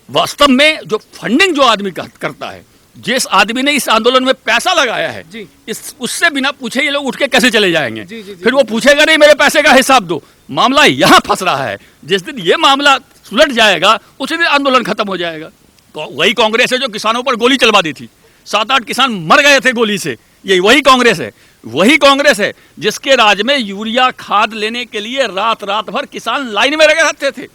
वास्तव में जो फंडिंग जो आदमी करता है, जिस आदमी ने इस आंदोलन में पैसा लगाया है, इस उससे बिना पूछे ये लोग उठ के कैसे चले जाएंगे? फिर वो पूछेगा नहीं मेरे पैसे का हिसाब दो। मामला यहाँ फंस रहा है। जिस दिन ये मामला सुलझ जाएगा उसी दिन आंदोलन खत्म हो जाएगा। वही कांग्रेस है जो किसानों पर गोली चलवा दी थी, 7-8 किसान मर गए थे गोली से। ये वही कांग्रेस है, वही कांग्रेस है जिसके राज में यूरिया खाद लेने के लिए रात रात भर किसान लाइन में लगे रहते थे।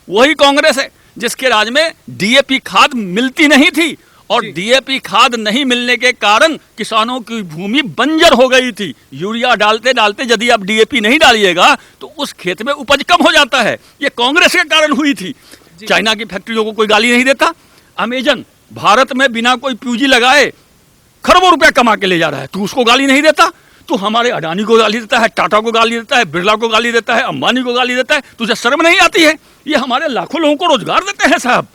वही कांग्रेस है जिसके राज में डीएपी खाद मिलती नहीं थी और डीएपी खाद नहीं मिलने के कारण किसानों की भूमि बंजर हो गई थी। यूरिया डालते डालते यदि आप डीएपी नहीं डालिएगा तो उस खेत में उपज कम हो जाता है। ये कांग्रेस के कारण हुई थी। चाइना की फैक्ट्रियों को कोई गाली नहीं देता। अमेजन भारत में बिना कोई पूंजी लगाए खरबों रुपया कमा के ले जा रहा है, तू उसको गाली नहीं देता? तू हमारे अडानी को गाली देता है, टाटा को गाली देता है, बिरला को गाली देता है, अंबानी को गाली देता है। तुझे शर्म नहीं आती है? ये हमारे लाखों लोगों को रोजगार देते हैं साहब।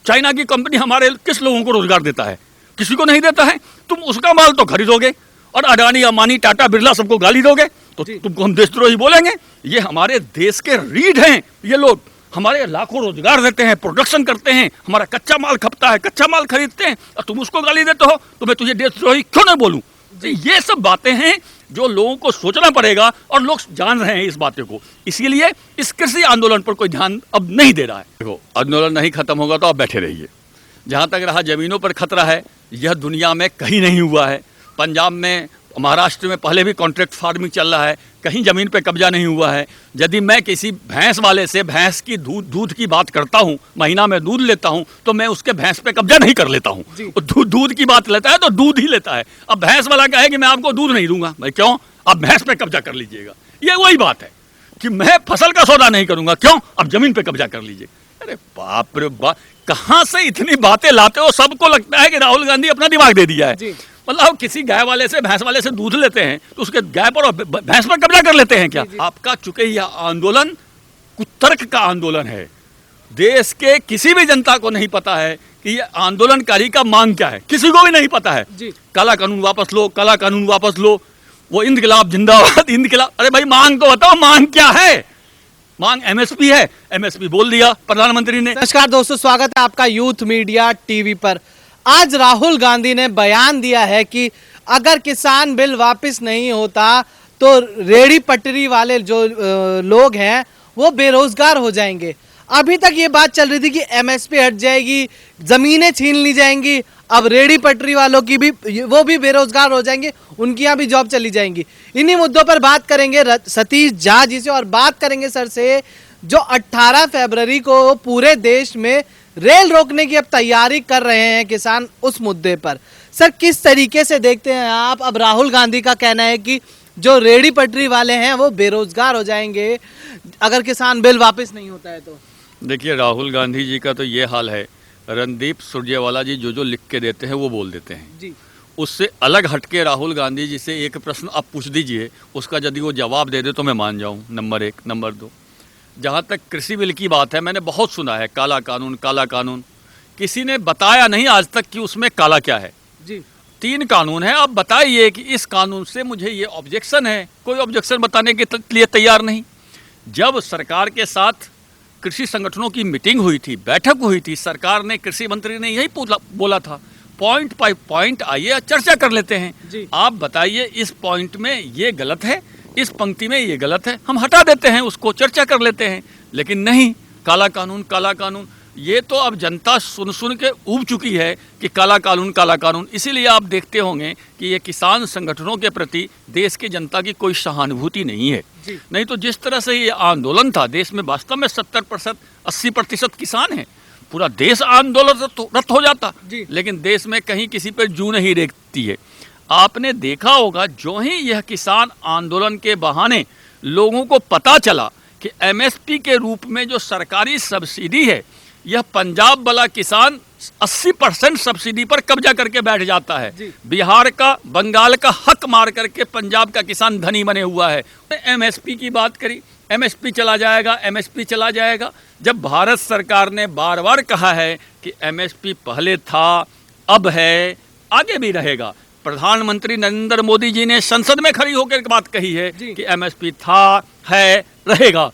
चाइना की कंपनी हमारे किस लोगों को रोजगार देता है? किसी को नहीं देता है। तुम उसका माल तो खरीदोगे और अडानी, अंबानी, टाटा, बिरला सबको गाली दोगे तो तुमको हम देशद्रोही बोलेंगे? ये हमारे देश के रीढ़ हैं। ये लोग हमारे लाखों रोजगार देते हैं, प्रोडक्शन करते हैं, हमारा कच्चा माल खपता है, कच्चा माल खरीदते हैं और तुम उसको गाली देते हो तो मैं तुझे देशद्रोही क्यों नहीं बोलूं? ये सब बातें हैं जो लोगों को सोचना पड़ेगा और लोग जान रहे हैं इस बातें को। इसीलिए इस कृषि आंदोलन पर कोई ध्यान अब नहीं दे रहा है। देखो, आंदोलन नहीं खत्म होगा तो आप बैठे रहिए। जहां तक रहा जमीनों पर खतरा है, यह दुनिया में कहीं नहीं हुआ है। पंजाब में, महाराष्ट्र में पहले भी कॉन्ट्रैक्ट फार्मिंग चल रहा है, कहीं जमीन पे कब्जा नहीं हुआ है। यदि मैं किसी भैंस वाले से भैंस की दूध की बात करता हूँ, महीना में दूध लेता हूँ, तो मैं उसके भैंस पे कब्जा नहीं कर लेता हूँ। दूध की बात लेता है तो दूध ही लेता है। अब भैंस वाला कहे कि मैं आपको दूध नहीं दूंगा, भाई क्यों? आप भैंस पे कब्जा कर लीजिएगा। ये वही बात है कि मैं फसल का सौदा नहीं करूंगा, क्यों? अब जमीन पे कब्जा कर लीजिए। अरे बाप रे बाप, कहाँ से इतनी बातें लाते हो? सबको लगता है कि राहुल गांधी अपना दिमाग दे दिया है। मतलब किसी गाय वाले से, भैंस वाले से दूध लेते हैं तो उसके गाय पर और भैंस पर कब्जा कर लेते हैं क्या? आपका चूंकि यह आंदोलन कुतर्क का आंदोलन है, देश के किसी भी जनता को नहीं पता है कि ये आंदोलनकारी का मांग क्या है। किसी को भी नहीं पता है। काला कानून वापस लो, काला कानून वापस लो, वो इंकलाब जिंदाबाद, इंकलाब। अरे भाई मांग तो बताओ, मांग क्या है? मांग एमएसपी है, एमएसपी बोल दिया प्रधानमंत्री ने। नमस्कार दोस्तों, स्वागत है आपका यूथ मीडिया टीवी पर। आज राहुल गांधी ने बयान दिया है कि अगर किसान बिल वापस नहीं होता तो रेहड़ी पटरी वाले जो लोग हैं वो बेरोजगार हो जाएंगे। अभी तक ये बात चल रही थी कि एमएसपी हट जाएगी, जमीनें छीन ली जाएंगी, अब रेहड़ी पटरी वालों की भी, वो भी बेरोजगार हो जाएंगे, उनकी यहाँ भी जॉब चली जाएंगी। इन्हीं मुद्दों पर बात करेंगे सतीश झा जी से और बात करेंगे सर से, जो 18 फरवरी को पूरे देश में रेल रोकने की अब तैयारी कर रहे हैं किसान। उस मुद्दे पर सर किस तरीके से देखते हैं आप? अब राहुल गांधी का कहना है कि जो रेहड़ी पटरी वाले हैं वो बेरोजगार हो जाएंगे अगर किसान बिल वापस नहीं होता है तो। देखिए, राहुल गांधी जी का तो ये हाल है, रणदीप सुरजेवाला जी जो लिख के देते हैं वो बोल देते हैं जी। उससे अलग हटके राहुल गांधी जी से एक प्रश्न आप पूछ दीजिए, उसका यदि वो जवाब दे दे तो मैं मान जाऊं। नंबर 1। नंबर 2, जहाँ तक कृषि बिल की बात है, मैंने बहुत सुना है काला कानून, काला कानून। किसी ने बताया नहीं आज तक कि उसमें काला क्या है जी। 3 कानून है। आप बताइए कि इस कानून से मुझे ये ऑब्जेक्शन है। कोई ऑब्जेक्शन बताने के लिए तैयार नहीं। जब सरकार के साथ कृषि संगठनों की मीटिंग हुई थी, बैठक हुई थी, सरकार ने, कृषि मंत्री ने यही बोला था, पॉइंट बाय पॉइंट आइए चर्चा कर लेते हैं। आप बताइए इस पॉइंट में ये गलत है, इस पंक्ति में ये गलत है, हम हटा देते हैं उसको, चर्चा कर लेते हैं। लेकिन नहीं, काला कानून, काला कानून। ये तो अब जनता सुन सुन के ऊब चुकी है कि काला कानून, काला कानून। इसीलिए आप देखते होंगे कि ये किसान संगठनों के प्रति देश की जनता की कोई सहानुभूति नहीं है। नहीं तो जिस तरह से ये आंदोलन था, देश में वास्तव में 70%, 80% किसान हैं, पूरा देश आंदोलन रत हो जाता। लेकिन देश में कहीं किसी पर जू नहीं रेखती है। आपने देखा होगा, जो ही यह किसान आंदोलन के बहाने लोगों को पता चला कि एमएसपी के रूप में जो सरकारी सब्सिडी है, यह पंजाब वाला किसान 80% सब्सिडी पर कब्जा करके बैठ जाता है। बिहार का, बंगाल का हक मार करके पंजाब का किसान धनी बने हुआ है। एमएसपी की बात करी, एमएसपी चला जाएगा, एमएसपी चला जाएगा। जब भारत सरकार ने बार बार कहा है कि एमएसपी पहले था, अब है, आगे भी रहेगा। प्रधानमंत्री नरेंद्र मोदी जी ने संसद में खड़ी होकर बात कही है कि एमएसपी था, है, रहेगा।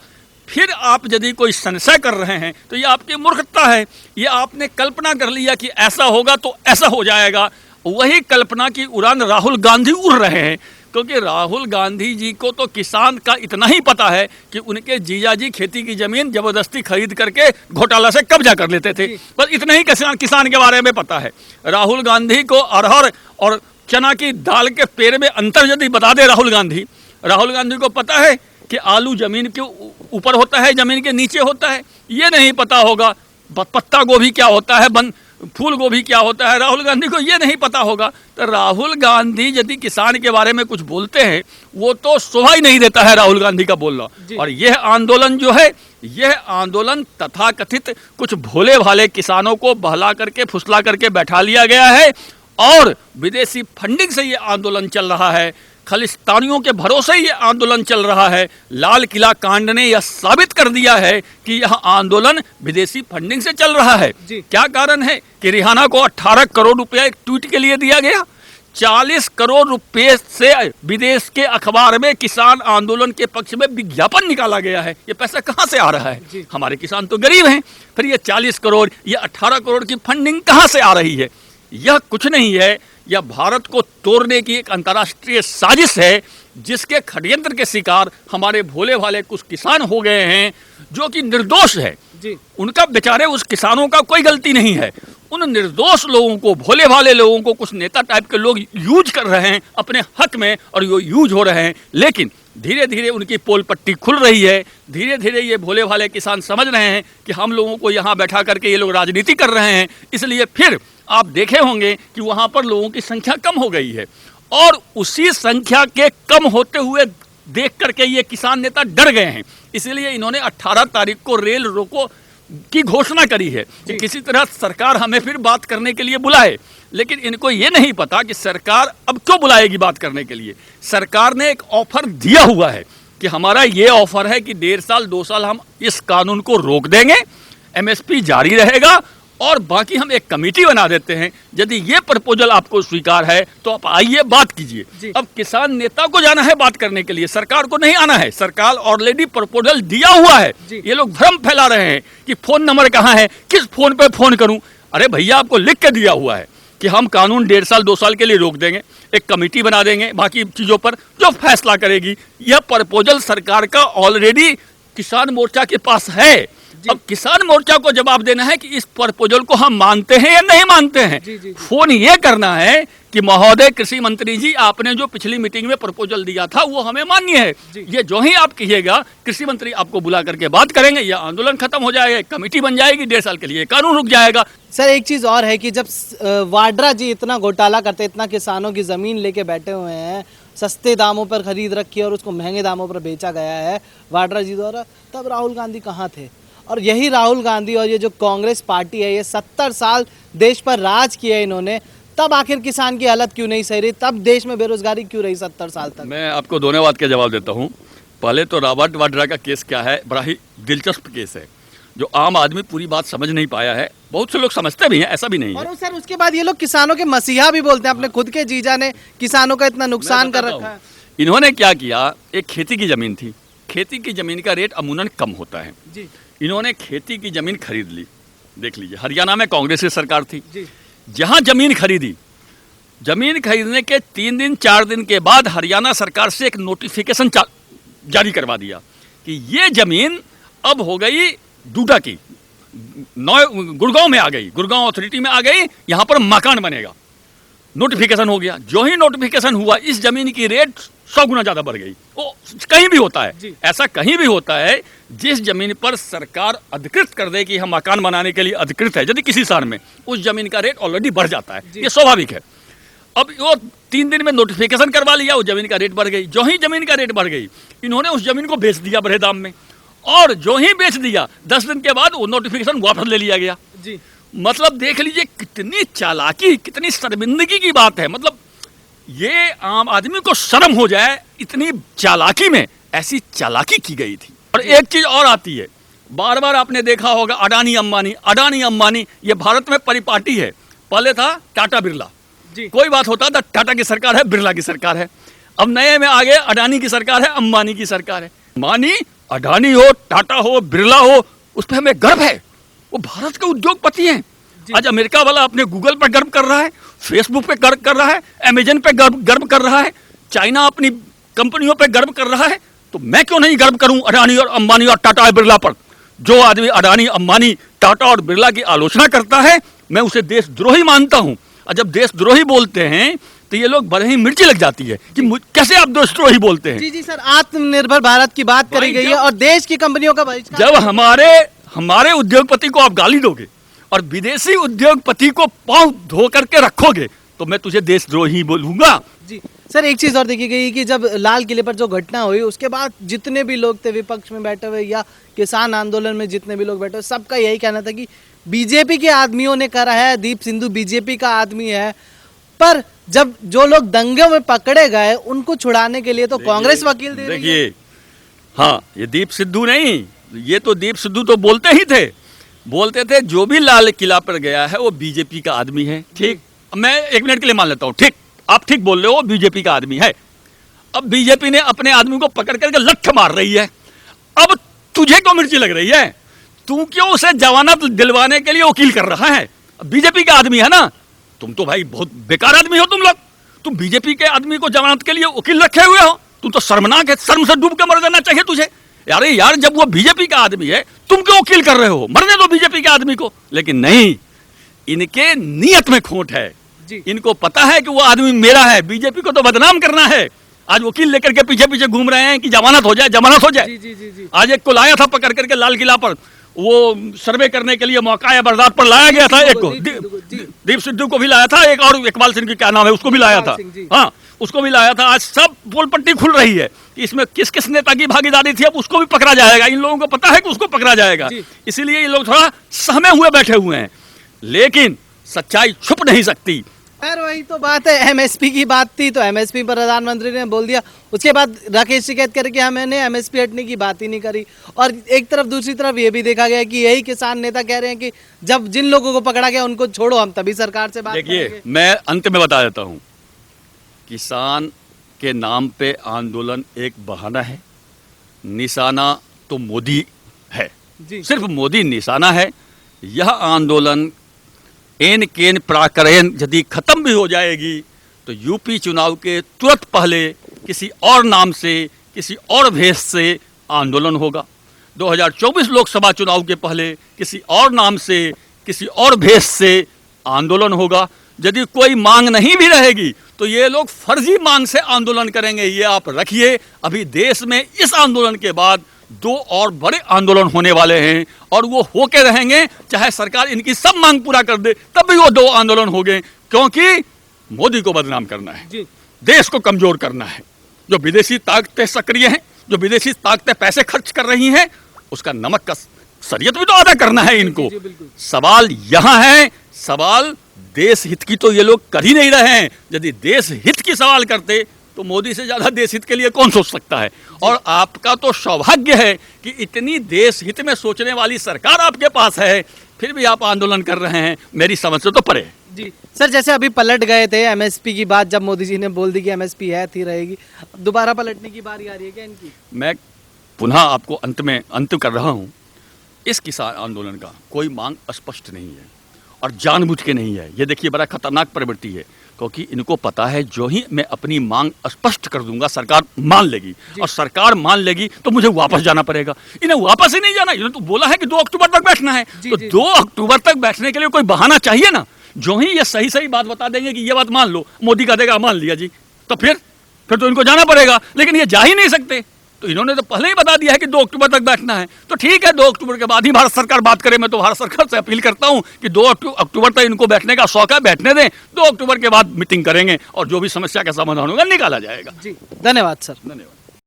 फिर आप यदि कोई संशय कर रहे हैं तो ये आपकी मूर्खता है। ये आपने कल्पना कर लिया कि ऐसा होगा तो ऐसा हो जाएगा। वही कल्पना की उड़ान राहुल गांधी उड़ रहे हैं, क्योंकि राहुल गांधी जी को तो किसान का इतना ही पता है कि उनके जीजा जी खेती की जमीन जबरदस्ती खरीद करके घोटाला से कब्जा कर लेते थे। बस इतना ही किसान के बारे में पता है। राहुल गांधी को अरहर और चना की दाल के पेड़ में अंतर यदि बता दे राहुल गांधी को पता है कि आलू जमीन के ऊपर होता है, जमीन के नीचे होता है, ये नहीं पता होगा। पत्ता गोभी क्या होता है, फूल गोभी क्या होता है, राहुल गांधी को ये नहीं पता होगा। तो राहुल गांधी यदि किसान के बारे में कुछ बोलते हैं, वो तो शोभा ही नहीं देता है राहुल गांधी का बोलना। और यह आंदोलन जो है, यह आंदोलन तथाकथित कुछ भोले भाले किसानों को बहला करके फुसला करके बैठा लिया गया है और विदेशी फंडिंग से ये आंदोलन चल रहा है। खालिस्तानियों के भरोसे ये आंदोलन चल रहा है। लाल किला कांड ने यह साबित कर दिया है कि यह आंदोलन विदेशी फंडिंग से चल रहा है। क्या कारण है कि रिहाना को 18 करोड़ रुपया एक ट्वीट के लिए दिया गया। 40 करोड़ रुपए से विदेश के अखबार में किसान आंदोलन के पक्ष में विज्ञापन निकाला गया है। ये पैसा कहाँ से आ रहा है? हमारे किसान तो गरीब हैं, फिर ये 40 करोड़, ये 18 करोड़ की फंडिंग कहाँ से आ रही है? यह कुछ नहीं है, यह भारत को तोड़ने की एक अंतर्राष्ट्रीय साजिश है, जिसके षड्यंत्र के शिकार हमारे भोले भाले कुछ किसान हो गए हैं, जो कि निर्दोष है। उनका बेचारे उस किसानों का कोई गलती नहीं है। उन निर्दोष लोगों को, भोले भाले लोगों को कुछ नेता टाइप के लोग यूज कर रहे हैं अपने हक में, और ये यूज हो रहे हैं। लेकिन धीरे धीरे उनकी पोल पट्टी खुल रही है। धीरे धीरे ये भोले भाले किसान समझ रहे हैं कि हम लोगों को यहाँ बैठा करके ये लोग राजनीति कर रहे हैं। इसलिए फिर आप देखे होंगे कि वहाँ पर लोगों की संख्या कम हो गई है, और उसी संख्या के कम होते हुए देख करके ये किसान नेता डर गए हैं। इसलिए इन्होंने 18 तारीख को रेल रोको की घोषणा करी है कि किसी तरह सरकार हमें फिर बात करने के लिए बुलाए। लेकिन इनको ये नहीं पता कि सरकार अब क्यों बुलाएगी बात करने के लिए। सरकार ने एक ऑफर दिया हुआ है कि हमारा ये ऑफर है कि 1.5 साल 2 साल हम इस कानून को रोक देंगे, एमएसपी जारी रहेगा, और बाकी हम एक कमेटी बना देते हैं। यदि ये प्रपोजल आपको स्वीकार है तो आप आइए बात कीजिए। अब किसान नेता को जाना है बात करने के लिए, सरकार को नहीं आना है। सरकार ऑलरेडी प्रपोजल दिया हुआ है। ये लोग भ्रम फैला रहे हैं कि फोन नंबर कहाँ है, किस फोन पे फोन करूं। अरे भैया, आपको लिख के दिया हुआ है कि हम कानून 1.5 साल 2 साल के लिए रोक देंगे, एक कमेटी बना देंगे, बाकी चीजों पर जो फैसला करेगी। यह प्रपोजल सरकार का ऑलरेडी किसान मोर्चा के पास है। अब किसान मोर्चा को जवाब देना है कि इस प्रपोजल को हम मानते हैं या नहीं मानते हैं। फोन ये करना है कि महोदय कृषि मंत्री जी, आपने जो पिछली मीटिंग में प्रपोजल दिया था वो हमें मान्य है। ये जो ही आप कहिएगा, कृषि मंत्री आपको बुला करके बात करेंगे, यह आंदोलन खत्म हो जाएगा, कमेटी बन जाएगी, 1.5 साल के लिए कानून रुक जाएगा। सर, एक चीज और है कि जब वाड्रा जी इतना घोटाला करते, इतना किसानों की जमीन लेके बैठे हुए हैं, सस्ते दामों पर खरीद रखी है और उसको महंगे दामों पर बेचा गया है वाड्रा जी द्वारा, तब राहुल गांधी कहाँ थे? और यही राहुल गांधी और ये जो कांग्रेस पार्टी है, ये 70 साल देश पर राज किया है इन्होंने, तब आखिर किसान की हालत क्यों नहीं सही रही? तब देश में बेरोजगारी क्यों रही 70 साल तक? मैं आपको दोनों बात का जवाब देता हूँ। पहले तो रॉबर्ट वाड्रा का केस क्या है, बड़ा ही दिलचस्प केस है, जो आम आदमी पूरी बात समझ नहीं पाया है। बहुत से लोग समझते भी हैं, ऐसा भी नहीं है। और सर, उसके बाद ये लोग किसानों के मसीहा भी बोलते हैं। अपने खुद के जीजा ने किसानों का इतना नुकसान कर रखा है। इन्होंने क्या किया, एक खेती की जमीन थी, खेती की जमीन का रेट अमूमन कम होता है जी। इन्होंने खेती की जमीन खरीद ली। देख लीजिए, हरियाणा में कांग्रेस की सरकार थी, जहां जमीन खरीदी, जमीन खरीदने के 3 दिन 4 दिन के बाद हरियाणा सरकार से एक नोटिफिकेशन जारी करवा दिया कि ये जमीन अब हो गई डूडा की, गुड़गांव में आ गई, गुड़गांव अथॉरिटी में आ गई, यहां पर मकान बनेगा। नोटिफिकेशन हो गया। जो ही नोटिफिकेशन हुआ, इस जमीन की रेट 100 गुना ज्यादा बढ़ गई। वो कहीं भी होता है, ऐसा कहीं भी होता है, जिस जमीन पर सरकार अधिकृत कर दे कि हम मकान बनाने के लिए अधिकृत है, यदि किसी शहर में, उस जमीन का रेट ऑलरेडी बढ़ जाता है, ये स्वाभाविक है। अब वो 3 दिन में नोटिफिकेशन करवा लिया, उस जमीन का रेट बढ़ गई। जो ही जमीन का रेट बढ़ गई, इन्होंने उस जमीन को बेच दिया बड़े दाम में, और जो ही बेच दिया 10 दिन के बाद वो नोटिफिकेशन वापस ले लिया गया जी। मतलब देख लीजिए कितनी चालाकी, कितनी शर्मिंदगी की बात है। मतलब ये आम आदमी को शर्म हो जाए, इतनी चालाकी में ऐसी चालाकी की गई थी। और एक चीज और आती है, बार बार आपने देखा होगा अडानी अंबानी, ये भारत में परिपाटी है। पहले था टाटा बिरला, कोई बात होता था टाटा की सरकार है, बिरला की सरकार है। अब नए में आ गए, अडानी की सरकार है, अंबानी की सरकार है। अंबानी, अडानी हो, टाटा हो, बिरला हो, उस पर हमें गर्व है। वो भारत के उद्योगपति हैं। आज अमेरिका वाला अपने गूगल पर गर्व कर रहा है, फेसबुक पे गर्व कर रहा है, अमेजन पे गर्व कर रहा है, चाइना अपनी कंपनियों पे गर्व कर रहा है, तो मैं क्यों नहीं गर्व करूं अडानी और अंबानी और टाटा और बिरला पर। जो आदमी अडानी, अंबानी, टाटा और बिरला की आलोचना करता है, मैं उसे देशद्रोही मानता हूं। और जब देशद्रोही बोलते हैं तो ये लोग बड़े ही मिर्ची लग जाती है कि कैसे आप देशद्रोही बोलते हैं। जी जी सर, आत्मनिर्भर भारत की बात करी गई है और देश की कंपनियों का बहिष्कार। जब हमारे उद्योगपति को आप गाली दोगे और विदेशी उद्योगपति को पांव धो करके रखोगे तो मैं तुझे देशद्रोही बोलूंगा। जी सर, एक चीज और देखी गई कि जब लाल किले पर जो घटना हुई उसके बाद जितने भी लोग थे विपक्ष में बैठे हुए या किसान आंदोलन में जितने भी लोग बैठे हुए, सबका यही कहना था कि बीजेपी के आदमियों ने करा है, दीप सिद्धू बीजेपी का आदमी है। पर जब जो लोग दंगे में पकड़े गए उनको छुड़ाने के लिए तो कांग्रेस वकील दे रही है। देखिए, हाँ, ये दीप सिद्धू नहीं, ये तो दीप सिद्धू तो बोलते ही थे, बोलते थे जो भी लाल किला पर गया है वो बीजेपी का आदमी है। ठीक, मैं 1 मिनट के लिए मान लेता हूँ, ठीक, आप ठीक बोल रहे हो, बीजेपी का आदमी है। अब बीजेपी ने अपने आदमी को पकड़ करके लठ मार रही है। अब तुझे क्यों मिर्ची लग रही है? तू क्यों उसे जमानत दिलवाने के लिए वकील कर रहा है? बीजेपी का आदमी है ना। तुम तो भाई बहुत बेकार आदमी हो तुम लोग। तुम बीजेपी के आदमी को जमानत के लिए वकील रखे हुए हो। तुम तो शर्मनाक है, शर्म से डूब के मर जाना चाहिए तुझे। यार जब वो बीजेपी का आदमी है तुम क्यों वकील कर रहे हो? मरने दो बीजेपी के आदमी को। लेकिन नहीं, इनके नियत में खोट है। इनको पता है कि वो आदमी मेरा है, बीजेपी को तो बदनाम करना है। आज वकील लेकर के पीछे पीछे घूम रहे हैं कि जमानत हो जाए, जमानत हो जाए। जी। आज एक को लाया था पकड़ करके लाल किला पर, वो सर्वे करने के लिए मौका या बरसात पर लाया गया था। एक को दीप सिद्धू को भी लाया था, एक और इकबाल सिंह की क्या नाम है उसको भी लाया था। हाँ, उसको भी लाया था। आज सब पोल पट्टी खुल रही है कि इसमें किस किस नेता की भागीदारी थी। अब उसको भी पकड़ा जाएगा। इन लोगों को पता है कि उसको पकड़ा जाएगा, इसीलिए ये लोग थोड़ा सहमे हुए बैठे हुए हैं। लेकिन सच्चाई छुप नहीं सकती। खैर वही तो बात है, एमएसपी की बात थी तो एमएसपी पर प्रधानमंत्री ने बोल दिया। उसके बाद राकेश शिकायत करके हमने एमएसपी हटने की बात ही नहीं करी। और एक तरफ दूसरी तरफ ये भी देखा गया कि यही किसान नेता कह रहे हैं कि जब जिन लोगों को पकड़ा गया उनको छोड़ो, हम तभी सरकार से बात करेंगे। देखिए, मैं अंत में बता देता हूँ, किसान के नाम पे आंदोलन एक बहाना है। निशाना तो मोदी है, सिर्फ मोदी निशाना है। यह आंदोलन एन केन प्राकरण यदि खत्म भी हो जाएगी तो यूपी चुनाव के तुरंत पहले किसी और नाम से, किसी और भेष से आंदोलन होगा। 2024 लोकसभा चुनाव के पहले किसी और नाम से, किसी और भेष से आंदोलन होगा। यदि कोई मांग नहीं भी रहेगी तो ये लोग फर्जी मांग से आंदोलन करेंगे, ये आप रखिए। अभी देश में इस आंदोलन के बाद 2 और बड़े आंदोलन होने वाले हैं और वो होके रहेंगे, चाहे सरकार इनकी सब मांग पूरा कर दे तब भी वो 2 आंदोलन हो गए। क्योंकि मोदी को बदनाम करना है, देश को कमजोर करना है। जो विदेशी ताकतें सक्रिय हैं, जो विदेशी ताकतें पैसे खर्च कर रही हैं, उसका नमक का शरीयत भी तो अदा करना है इनको। सवाल यहाँ है, सवाल देश हित की तो ये लोग कर ही नहीं रहे हैं। यदि देश हित की सवाल करते तो मोदी से ज्यादा देश हित के लिए कौन सोच सकता है। और आपका तो सौभाग्य है कि इतनी देश हित में सोचने वाली सरकार आपके पास है, फिर भी आप आंदोलन कर रहे हैं। मेरी समझ से तो परे है। जी सर, जैसे अभी पलट गए थे एमएसपी की बात, जब मोदी जी ने बोल दी कि एमएसपी है थी रहेगी, दोबारा पलटने की बारी आ रही है क्या इनकी? मैं पुनः आपको अंत कर रहा हूँ। इस किसान आंदोलन का कोई मांग स्पष्ट नहीं है और जानबूझ के नहीं है। ये देखिए, बड़ा खतरनाक प्रवृत्ति है, क्योंकि इनको पता है जो ही मैं अपनी मांग स्पष्ट कर दूंगा सरकार मान लेगी, और सरकार मान लेगी तो मुझे वापस जाना पड़ेगा। इन्हें वापस ही नहीं जाना। इन्होंने तो बोला है कि 2 अक्टूबर तक बैठना है, तो 2 अक्टूबर तक बैठने के लिए कोई बहाना चाहिए ना। जो ही ये सही बात बता देंगे कि ये बात मान लो, मोदी का देगा मान लिया जी, तो फिर तो इनको जाना पड़ेगा। लेकिन ये जा ही नहीं सकते, तो इन्होंने तो पहले ही बता दिया है कि 2 अक्टूबर तक बैठना है। तो ठीक है, 2 अक्टूबर के बाद ही भारत सरकार बात करे। मैं तो भारत सरकार से अपील करता हूं कि 2 अक्टूबर तक इनको बैठने का शौक है, बैठने दें। 2 अक्टूबर के बाद मीटिंग करेंगे और जो भी समस्या का समाधान होगा निकाला जाएगा। जी, धन्यवाद सर। धन्यवाद।